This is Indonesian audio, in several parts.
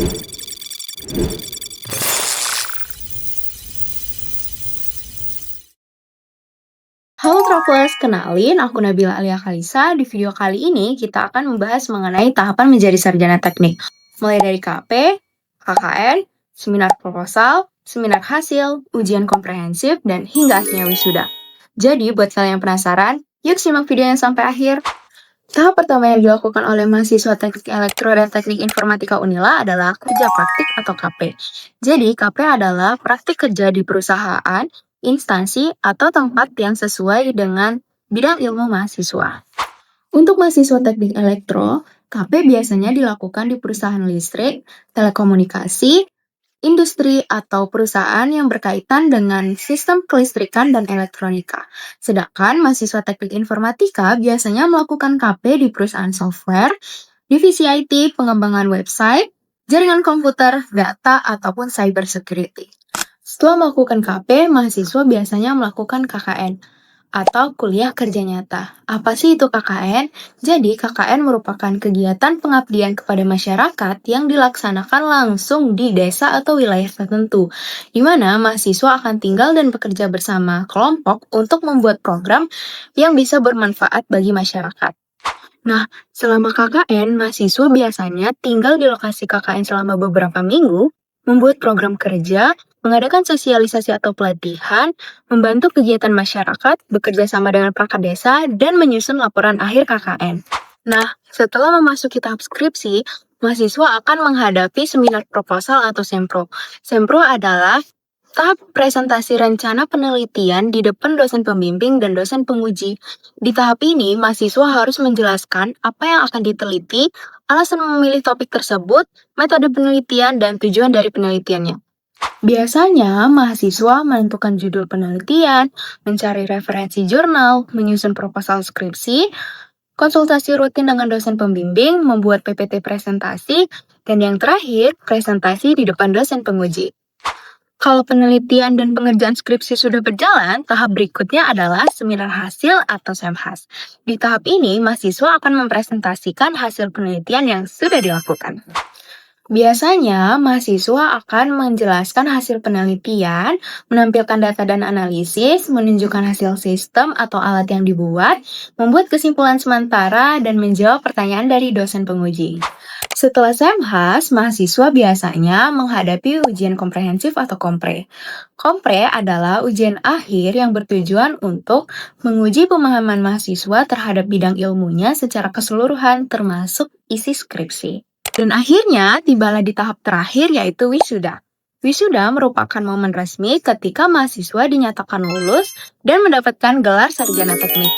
Halo Travelers, kenalin aku Nabila Alia Kalisa. Di video kali ini kita akan membahas mengenai tahapan menjadi sarjana teknik. Mulai dari KP, KKN, seminar proposal, seminar hasil, ujian komprehensif, dan hingga akhirnya wisuda. Jadi buat kalian yang penasaran, yuk simak videonya sampai akhir. Tahap pertama yang dilakukan oleh mahasiswa teknik elektro dan teknik informatika Unila adalah kerja praktik atau KP. Jadi KP adalah praktik kerja di perusahaan, instansi, atau tempat yang sesuai dengan bidang ilmu mahasiswa. Untuk mahasiswa teknik elektro, KP biasanya dilakukan di perusahaan listrik, telekomunikasi, industri atau perusahaan yang berkaitan dengan sistem kelistrikan dan elektronika. Sedangkan mahasiswa teknik informatika biasanya melakukan KP di perusahaan software, divisi IT, pengembangan website, jaringan komputer, data, ataupun cyber security. Setelah melakukan KP, mahasiswa biasanya melakukan KKN atau kuliah kerja nyata. Apa sih itu KKN? Jadi, KKN merupakan kegiatan pengabdian kepada masyarakat yang dilaksanakan langsung di desa atau wilayah tertentu, di mana mahasiswa akan tinggal dan bekerja bersama kelompok untuk membuat program yang bisa bermanfaat bagi masyarakat. Nah, selama KKN, mahasiswa biasanya tinggal di lokasi KKN selama beberapa minggu, membuat program kerja, mengadakan sosialisasi atau pelatihan, membantu kegiatan masyarakat, bekerja sama dengan perangkat desa, dan menyusun laporan akhir KKN. Nah, setelah memasuki tahap skripsi, mahasiswa akan menghadapi seminar proposal atau sempro. Sempro adalah tahap presentasi rencana penelitian di depan dosen pembimbing dan dosen penguji. Di tahap ini, mahasiswa harus menjelaskan apa yang akan diteliti, alasan memilih topik tersebut, metode penelitian, dan tujuan dari penelitiannya. Biasanya, mahasiswa menentukan judul penelitian, mencari referensi jurnal, menyusun proposal skripsi, konsultasi rutin dengan dosen pembimbing, membuat PPT presentasi, dan yang terakhir, presentasi di depan dosen penguji. Kalau penelitian dan pengerjaan skripsi sudah berjalan, tahap berikutnya adalah seminar hasil atau semhas. Di tahap ini, mahasiswa akan mempresentasikan hasil penelitian yang sudah dilakukan. Biasanya, mahasiswa akan menjelaskan hasil penelitian, menampilkan data dan analisis, menunjukkan hasil sistem atau alat yang dibuat, membuat kesimpulan sementara, dan menjawab pertanyaan dari dosen penguji. Setelah semhas, mahasiswa biasanya menghadapi ujian komprehensif atau kompre. Kompre adalah ujian akhir yang bertujuan untuk menguji pemahaman mahasiswa terhadap bidang ilmunya secara keseluruhan termasuk isi skripsi. Dan akhirnya tibalah di tahap terakhir yaitu wisuda. Wisuda merupakan momen resmi ketika mahasiswa dinyatakan lulus dan mendapatkan gelar sarjana teknik.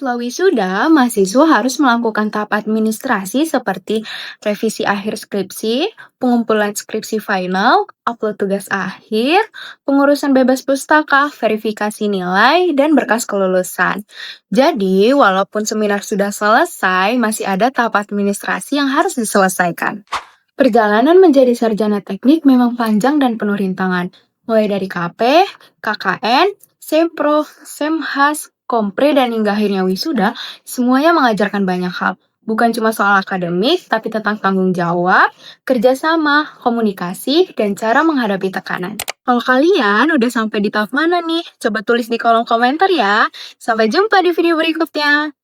Setelah wisuda, mahasiswa harus melakukan tahap administrasi seperti revisi akhir skripsi, pengumpulan skripsi final, upload tugas akhir, pengurusan bebas pustaka, verifikasi nilai, dan berkas kelulusan. Jadi, walaupun seminar sudah selesai, masih ada tahap administrasi yang harus diselesaikan. Perjalanan menjadi sarjana teknik memang panjang dan penuh rintangan, mulai dari KP, KKN, Sempro, Semhas, Kompre, dan hingga akhirnya wisuda, semuanya mengajarkan banyak hal. Bukan cuma soal akademik, tapi tentang tanggung jawab, kerjasama, komunikasi, dan cara menghadapi tekanan. Kalau kalian udah sampai di tahap mana nih? Coba tulis di kolom komentar ya. Sampai jumpa di video berikutnya.